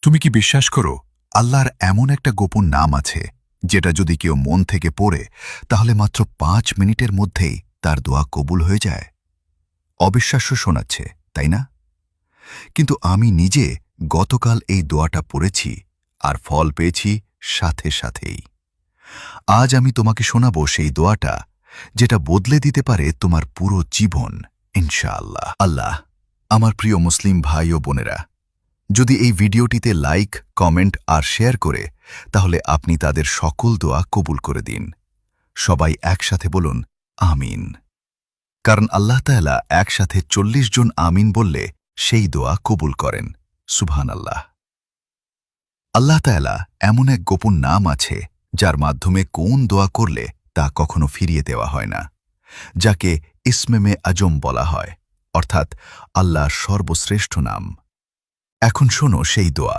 তুমি কি বিশ্বাস করো আল্লাহর এমন একটা গোপন নাম আছে যেটা যদি কেউ মন থেকে পড়ে তাহলে মাত্র 5 মিনিটের মধ্যেই তার দোয়া কবুল হয়ে যায়? অবিশ্বাস্য শোনাচ্ছে, তাই না? কিন্তু আমি নিজে গতকাল এই দোয়াটা পড়েছি আর ফল পেয়েছি সাথে সাথেই। আজ আমি তোমাকে শোনাবো সেই দোয়াটা যেটা বদলে দিতে পারে তোমার পুরো জীবন, ইনশাআল্লাহ। আল্লাহ, আমার প্রিয় মুসলিম ভাই ও বোনেরা, যদি এই ভিডিওটিতে লাইক, কমেন্ট আর শেয়ার করে তাহলে আপনি তাদের সকল দোয়া কবুল করে দিন। সবাই একসাথে বলুন আমিন। কারণ আল্লাহ তাআলা একসাথে 40 জন আমিন বললে সেই দোয়া কবুল করেন। সুবহানাল্লাহ। আল্লাহ তাআলা এমন এক গোপন নাম আছে যার মাধ্যমে কোন দোয়া করলে তা কখনো ফিরিয়ে দেওয়া হয় না, যাকে ইসমে আজম বলা হয়, অর্থাৎ আল্লাহর সর্বশ্রেষ্ঠ নাম। এখন শোনো সেই দোয়া।